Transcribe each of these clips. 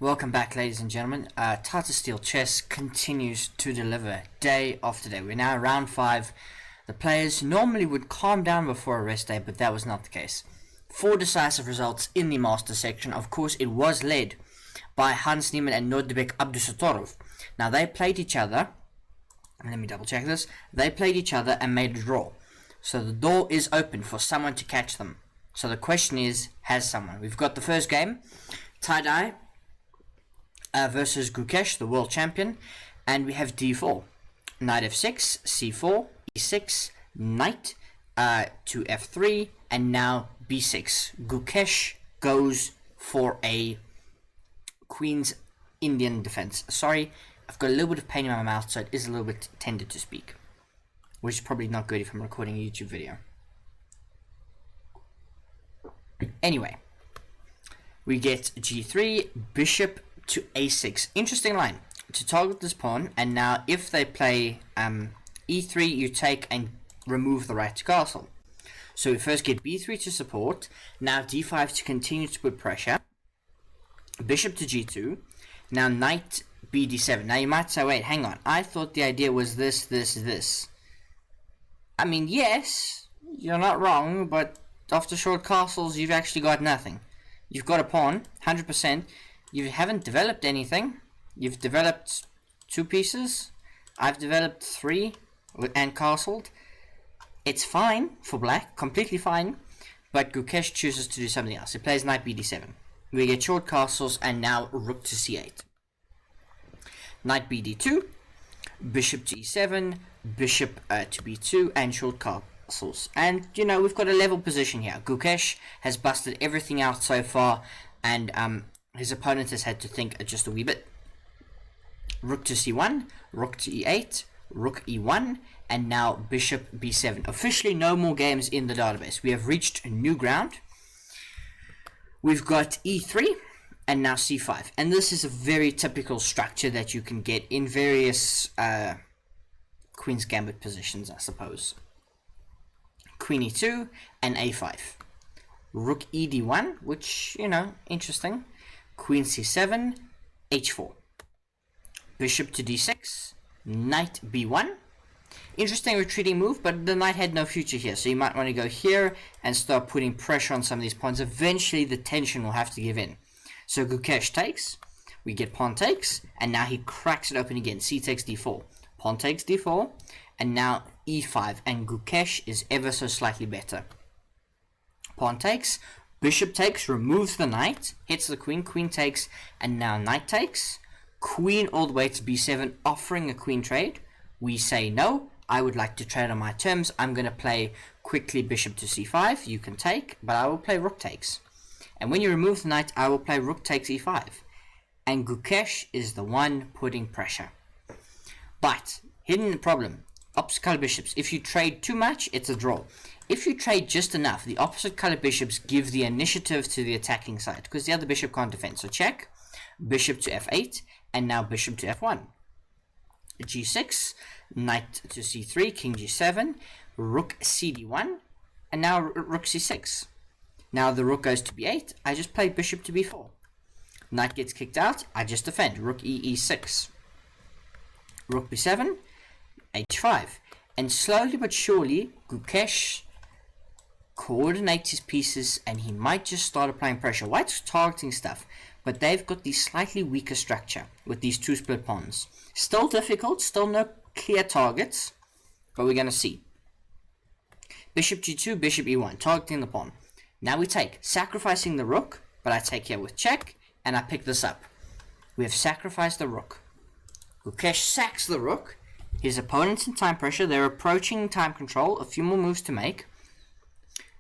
Welcome back, ladies and gentlemen. Tata Steel Chess continues to deliver day after day. We're now in round 5. The players normally would calm down before a rest day, but that was not the case. 4 decisive results in the master section. Of course, it was led by Hans Niemann and Nordebek Abdusatorov. Now, they played each other. Let me double check this. They played each other and made a draw. So the door is open for someone to catch them. So the question is, has someone? We've got the first game, tie-dye versus Gukesh, the world champion, and we have d4, knight f6, c4, e6, knight to f3, and now b6. Gukesh goes for a Queen's Indian defense. Sorry, I've got a little bit of pain in my mouth, so it is a little bit tender to speak, which is probably not good if I'm recording a YouTube video. Anyway, we get g3, bishop to a6. Interesting line to target this pawn, and now if they play e3, you take and remove the right to castle. So we first get b3 to support, now d5 to continue to put pressure, bishop to g2, now knight bd7. Now you might say, wait, hang on, I thought the idea was this. I mean, yes, you're not wrong, but after short castles, you've actually got nothing. You've got a pawn, 100%. You haven't developed anything. You've developed 2 pieces. I've developed 3 and castled. It's fine for black, completely fine. But Gukesh chooses to do something else. He plays knight bd7. We get short castles and now rook to c8. Knight bd2, bishop to e7, bishop to b2, and short castles. And, you know, we've got a level position here. Gukesh has busted everything out so far, and his opponent has had to think just a wee bit. Rook to c1, rook to e8, rook e1, and now bishop b7. Officially no more games in the database. We have reached new ground. We've got e3 and now c5. And this is a very typical structure that you can get in various Queen's Gambit positions, I suppose. Queen e2 and a5. Rook ed1, which, you know, interesting. Queen c7, h4. Bishop to d6, knight b1. Interesting retreating move, but the knight had no future here, so you might want to go here and start putting pressure on some of these pawns. Eventually, the tension will have to give in. So Gukesh takes, we get pawn takes, and now he cracks it open again. C takes d4, pawn takes d4, and now e5, and Gukesh is ever so slightly better. Pawn takes, bishop takes, removes the knight, hits the queen, queen takes, and now knight takes. Queen all the way to b7, offering a queen trade. We say no, I would like to trade on my terms. I'm going to play quickly bishop to c5. You can take, but I will play rook takes. And when you remove the knight, I will play rook takes e5. And Gukesh is the one putting pressure. But, hidden problem, opposite color bishops. If you trade too much, it's a draw. If you trade just enough, the opposite color bishops give the initiative to the attacking side, because the other bishop can't defend. So check, bishop to f8, and now bishop to f1. g6, knight to c3, king g7, rook cd1, and now rook c6. Now the rook goes to b8, I just play bishop to b4. Knight gets kicked out, I just defend, rook e6. Rook b7, h5. And slowly but surely, Gukesh coordinates his pieces, and he might just start applying pressure. White's targeting stuff, but they've got the slightly weaker structure with these 2 split pawns. Still difficult, still no clear targets, but we're going to see. Bishop g2, bishop e1, targeting the pawn. Now we take, sacrificing the rook, but I take here with check, and I pick this up. We have sacrificed the rook. Gukesh sacks the rook. His opponent's in time pressure, they're approaching time control, a few more moves to make.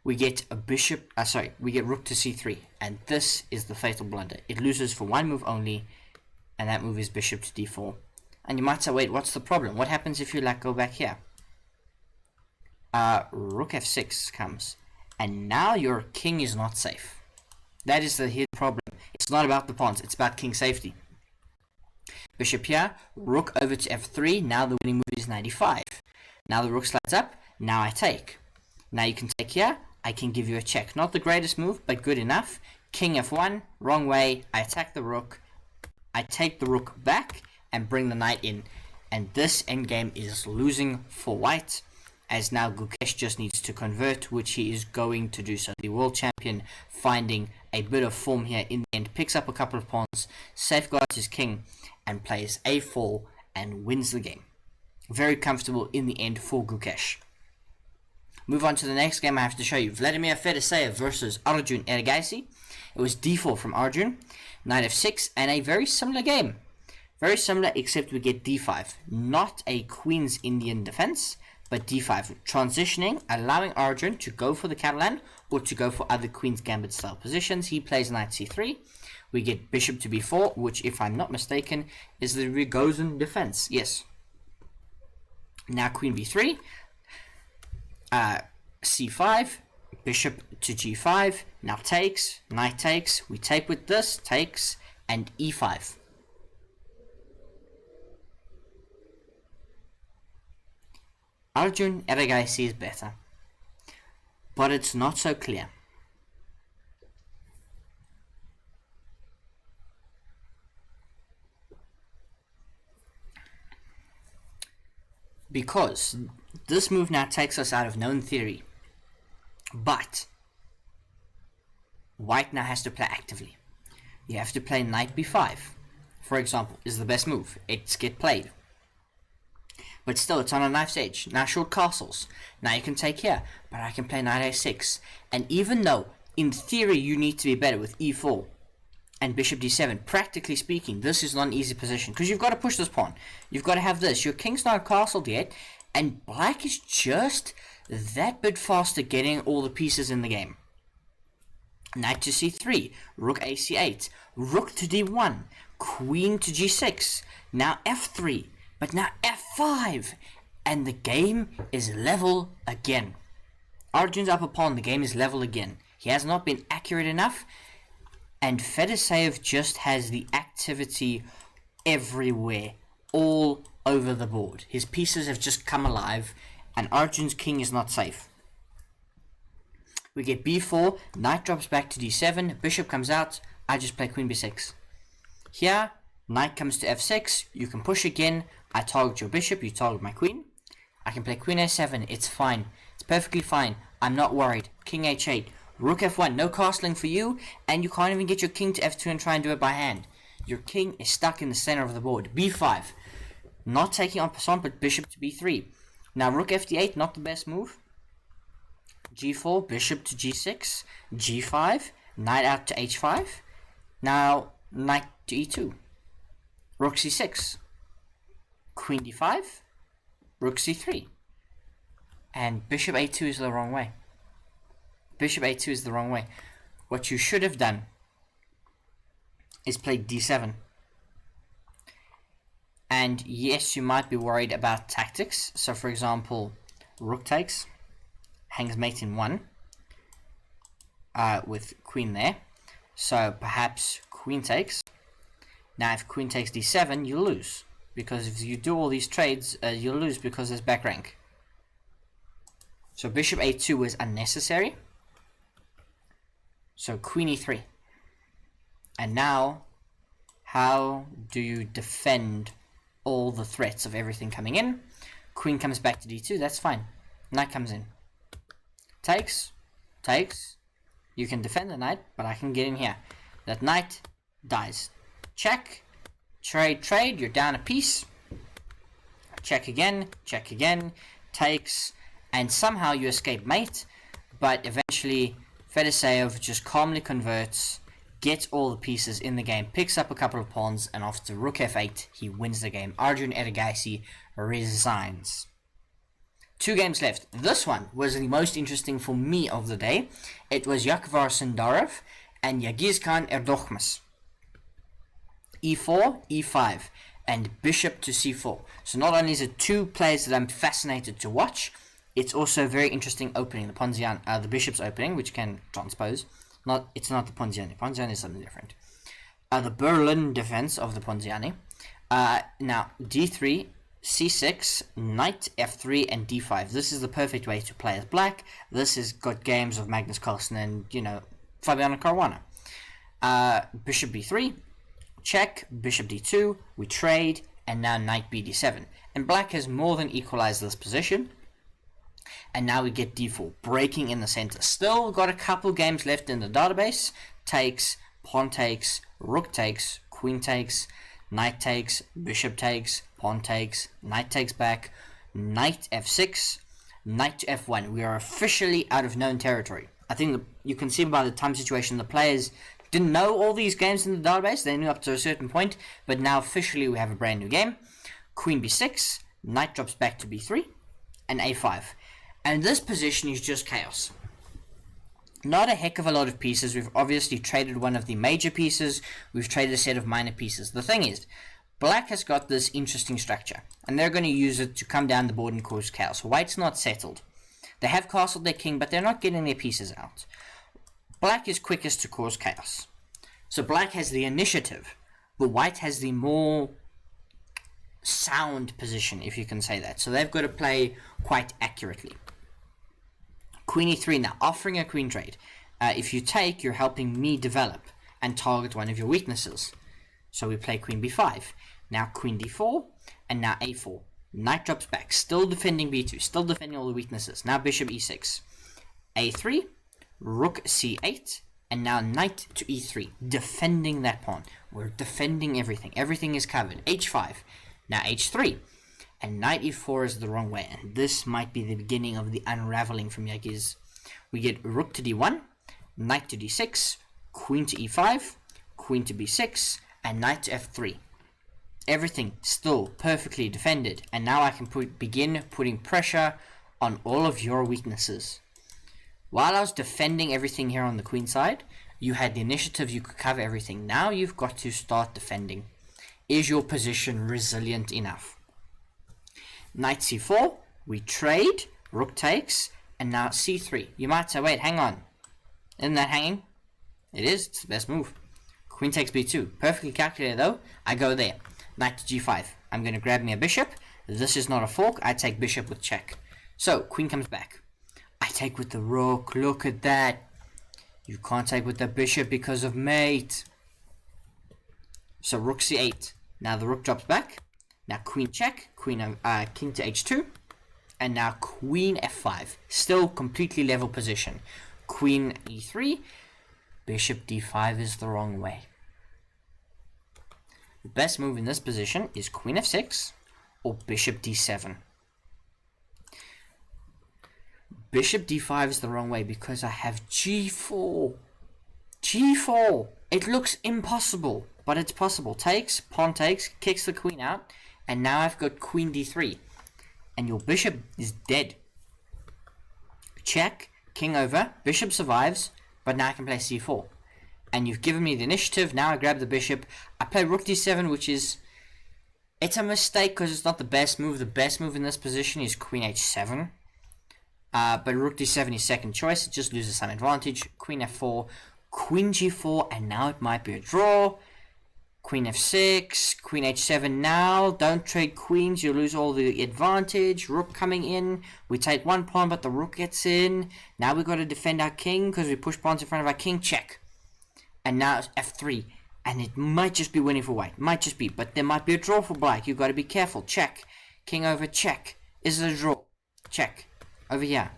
We get a bishop, we get rook to c3, and this is the fatal blunder. It loses for 1 move only, and that move is bishop to d4. And you might say, wait, what's the problem? What happens if you go back here? Rook f6 comes, and now your king is not safe. That is the hidden problem. It's not about the pawns, it's about king safety. Bishop here, rook over to f3, now the winning move is 95. Now the rook slides up, now I take. Now you can take here, I can give you a check. Not the greatest move, but good enough. King f1, wrong way, I attack the rook, I take the rook back and bring the knight in. And this endgame is losing for white, as now Gukesh just needs to convert, which he is going to do so. The world champion, finding a bit of form here in the end, picks up a couple of pawns, safeguards his king, and plays a4 and wins the game. Very comfortable in the end for Gukesh. Move on to the next game I have to show you. Vladimir Fedoseev versus Arjun Ergaisi. It was d4 from Arjun, knight f6, and a very similar game. Very similar, except we get d5. Not a Queen's Indian defense, but d5. Transitioning, allowing Arjun to go for the Catalan or to go for other Queen's Gambit style positions. He plays knight c3. We get bishop to b4, which, if I'm not mistaken, is the Rogozin defense. Yes. Now queen b3. c5. Bishop to g5. Now takes. Knight takes. We take with this. Takes. And e5. Arjun Ergaisi is better, but it's not so clear. Because this move now takes us out of known theory, but white now has to play actively. You have to play knight b5, for example, is the best move. It's get played. But still, it's on a knife's edge. Now short castles. Now you can take here, but I can play knight a6. And even though, in theory, you need to be better with e4 and bishop d7, practically speaking, this is not an easy position, because you've got to push this pawn. You've got to have this. Your king's not castled yet, and black is just that bit faster getting all the pieces in the game. Knight to c3, rook a c8, rook to d1, queen to g6, now f3, but now f5, and the game is level again. Arjun's up a pawn, the game is level again. He has not been accurate enough, and Fedoseev just has the activity everywhere, all over the board. His pieces have just come alive, and Arjun's king is not safe. We get b4, knight drops back to d7, bishop comes out, I just play queen b6. Here, knight comes to f6, you can push again, I target your bishop, you target my queen. I can play queen a7, it's fine. It's perfectly fine, I'm not worried. King h8, rook f1, no castling for you, and you can't even get your king to f2 and try and do it by hand. Your king is stuck in the center of the board. b5, not taking en passant, but bishop to b3. Now rook fd8, not the best move. g4, bishop to g6, g5, knight out to h5. Now knight to e2, rook c6, queen d5, rook c3, and bishop a2 is the wrong way. Bishop a2 is the wrong way. What you should have done is play d7. And yes, you might be worried about tactics. So for example, rook takes, hangs mate in 1, with queen there. So perhaps queen takes. Now if queen takes d7, you lose. Because if you do all these trades, you'll lose because there's back rank. So bishop a2 was unnecessary. So queen e3. And now, how do you defend all the threats of everything coming in? Queen comes back to d2, that's fine. Knight comes in. Takes, takes. You can defend the knight, but I can get in here. That knight dies. Check. Trade, trade, you're down a piece. Check again, takes, and somehow you escape mate, but eventually Fedoseev just calmly converts, gets all the pieces in the game, picks up a couple of pawns, and after rook f8, he wins the game. Arjun Ergaisi resigns. 2 games left. This one was the most interesting for me of the day. It was Yakovar Sindarov and Yagizkhan Erdokhmas. e4, e5, and bishop to c4. So not only is it 2 players that I'm fascinated to watch, it's also a very interesting opening. The bishop's opening, which can transpose. It's not the Ponziani. Ponziani is something different. The Berlin defense of the Ponziani. Now d3, c6, knight f3, and d5. This is the perfect way to play as black. This has got games of Magnus Carlsen and Fabiano Caruana. Bishop b3. check, bishop d2, we trade, and now knight bd7. And black has more than equalized this position. And now we get d4, breaking in the center. Still got a couple games left in the database. Takes, pawn takes, rook takes, queen takes, knight takes, bishop takes, pawn takes, knight takes back, knight f6, knight to f1. We are officially out of known territory. I think you can see by the time situation the players didn't know all these games in the database. They knew up to a certain point, but now officially we have a brand new game. Queen b6, knight drops back to b3, and a5. And this position is just chaos. Not a heck of a lot of pieces. We've obviously traded one of the major pieces. We've traded a set of minor pieces. The thing is, black has got this interesting structure, and they're going to use it to come down the board and cause chaos. White's not settled. They have castled their king, but they're not getting their pieces out. Black is quickest to cause chaos. So black has the initiative, but white has the more sound position, if you can say that. So they've got to play quite accurately. Queen e3 now, offering a queen trade. If you take, you're helping me develop and target one of your weaknesses. So we play queen b5. Now queen d4, and now a4. Knight drops back, still defending b2, still defending all the weaknesses. Now bishop e6. a3, rook c8, and now knight to e3, defending that pawn. We're defending everything. Everything is covered. h5. Now h3. And knight e4 is the wrong way, and this might be the beginning of the unraveling from Yagiz. We get rook to d1, knight to d6, queen to e5, queen to b6, and knight to f3. Everything still perfectly defended, and now I can begin putting pressure on all of your weaknesses. While I was defending everything here on the queen side, you had the initiative, you could cover everything. Now you've got to start defending. Is your position resilient enough? Knight c4, we trade, rook takes, and now c3. You might say, wait, hang on. Isn't that hanging? It is, it's the best move. Queen takes b2. Perfectly calculated though. I go there. Knight to g5. I'm going to grab me a bishop. This is not a fork. I take bishop with check. So, queen comes back. I take with the rook. Look at that. You can't take with the bishop because of mate. So, rook c8. Now the rook drops back. Now queen check, king to h2, and now queen f5. Still completely level position. Queen e3, bishop d5 is the wrong way. The best move in this position is queen f6 or bishop d7. Bishop d5 is the wrong way because I have g4. g4. It looks impossible, but it's possible. Takes, pawn takes, kicks the queen out. And now I've got queen d3. And your bishop is dead. Check, king over, bishop survives, but now I can play c4. And you've given me the initiative, now I grab the bishop. I play rook d7, which is... It's a mistake because it's not the best move. The best move in this position is queen h7. But rook d7 is second choice, it just loses some advantage. Queen f4, queen g4, and now it might be a draw. Queen f6, queen h7 now. Don't trade queens, you lose all the advantage. Rook coming in. We take one pawn, but the rook gets in. Now we've got to defend our king because we push pawns in front of our king. Check. And now it's f3. And it might just be winning for white. Might just be. But there might be a draw for black. You've got to be careful. Check. King over, check. Is it a draw? Check. Over here.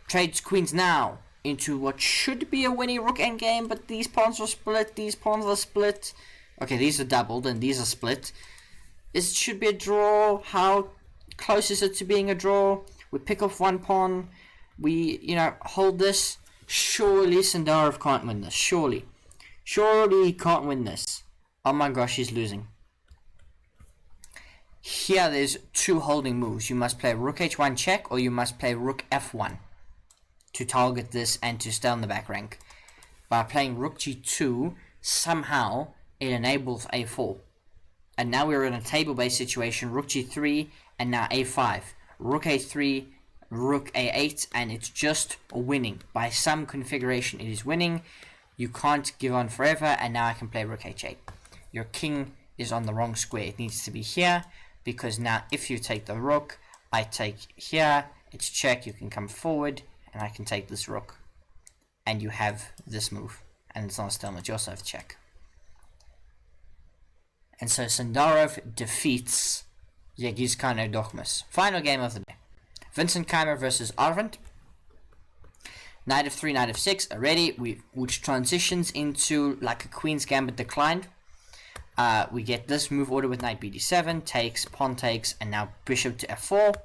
Trades queens now into what should be a winning rook endgame, but these pawns are split. These pawns are split. Okay, these are doubled and these are split. It should be a draw. How close is it to being a draw? We pick off one pawn. We, hold this. Surely Sindarov can't win this. Surely. Surely he can't win this. Oh my gosh, he's losing. Here there's two holding moves. You must play rook h1 check or you must play rook f1 to target this and to stay on the back rank. By playing rook g2, somehow it enables a4. And now we're in a table-based situation. Rook g3 and now a5. Rook a3, rook a8, and it's just winning. By some configuration it is winning. You can't give on forever, and now I can play rook h8. Your king is on the wrong square. It needs to be here, because now if you take the rook, I take here, it's check, you can come forward, and I can take this rook. And you have this move. And it's not a stalemate, you also have check. And so Sandarov defeats Yegis Kano Dokmas. Final game of the day. Vincent Keimer versus Arvind. Knight of 3, knight of 6 already, which transitions into like a queen's gambit declined. We get this move order with knight bd7, takes, pawn takes, and now bishop to f4,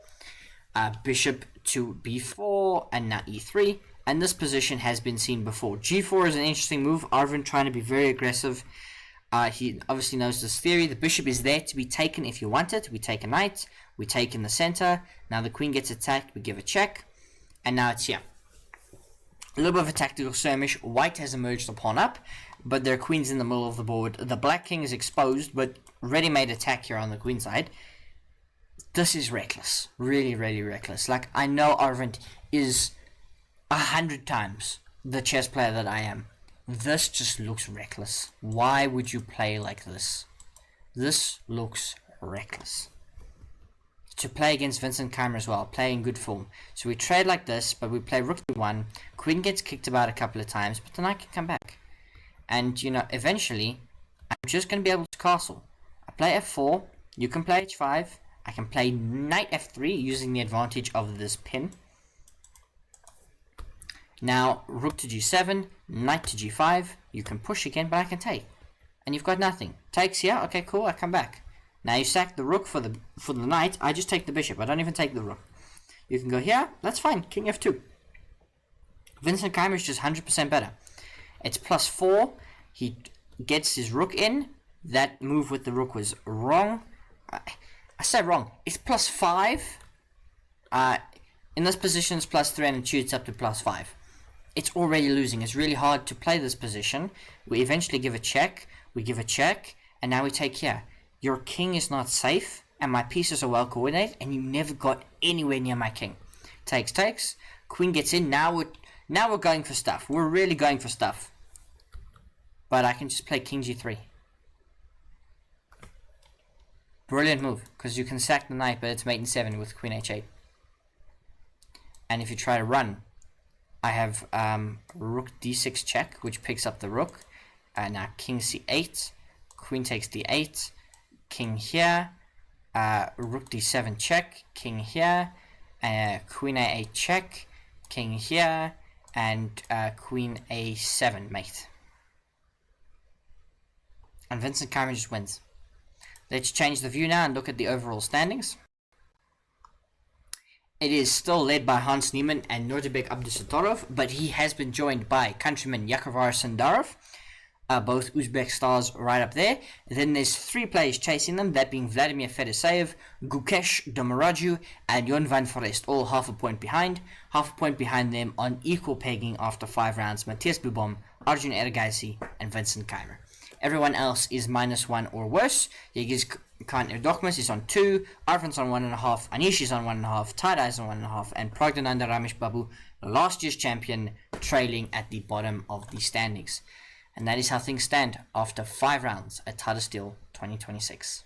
bishop to b4, and now e3. And this position has been seen before. g4 is an interesting move. Arvind trying to be very aggressive. He obviously knows this theory. The bishop is there to be taken if you want it. We take a knight. We take in the center. Now the queen gets attacked. We give a check. And now it's here. A little bit of a tactical skirmish. White has emerged a pawn up, but their queen's in the middle of the board. The black king is exposed, but ready-made attack here on the queen side. This is reckless. Really, really reckless. Like, I know Arvind is 100 times the chess player that I am. This just looks reckless. Why would you play like this? This looks reckless. To play against Vincent Keimer as well, play in good form. So we trade like this, but we play rook d1. Queen gets kicked about a couple of times, but the knight can come back. And, you know, eventually, I'm just going to be able to castle. I play f4, you can play h5, I can play knight f3 using the advantage of this pin. Now, rook to g7, knight to g5, you can push again, but I can take. And you've got nothing. Takes here, okay, cool, I come back. Now you sack the rook for the knight, I just take the bishop, I don't even take the rook. You can go here, that's fine, king f2. Vincent Keimer is just 100% better. It's +4, he gets his rook in, that move with the rook was wrong. I say wrong, it's +5. In this position it's +3 and it shoots up to +5. It's already losing, it's really hard to play this position. We eventually give a check, and now we take here. Your king is not safe, and my pieces are well coordinated, and you never got anywhere near my king. Takes, takes. Queen gets in. Now we're going for stuff. We're really going for stuff. But I can just play king g3. Brilliant move, because you can sack the knight, but it's mate in 7 with queen h8. And if you try to run, I have rook d6 check, which picks up the rook. Now king c8, queen takes d8. King here, rook d7 check, king here, queen a8 check, king here, and queen a7 mate. And Vincent Keimer just wins. Let's change the view now and look at the overall standings. It is still led by Hans Niemann and Nordebek Abdusatorov, but he has been joined by countryman Yakovar Sandarov. Both Uzbek stars right up there. Then there's 3 players chasing them, that being Vladimir Fedoseev, Gukesh Domaraju, and Jon van Forest, all half a point behind. Half a point behind them on equal pegging after 5 rounds, Matthias Bubom, Arjun Ergaisi, and Vincent Keimer. Everyone else is -1 or worse. Yegis Khan Erdokmas is on 2, Arvin's on 1.5, Anish is on 1.5, Tada is on 1.5, and Pragdananda Ramesh Babu, last year's champion, trailing at the bottom of the standings. And that is how things stand after 5 rounds at Tata Steel 2026.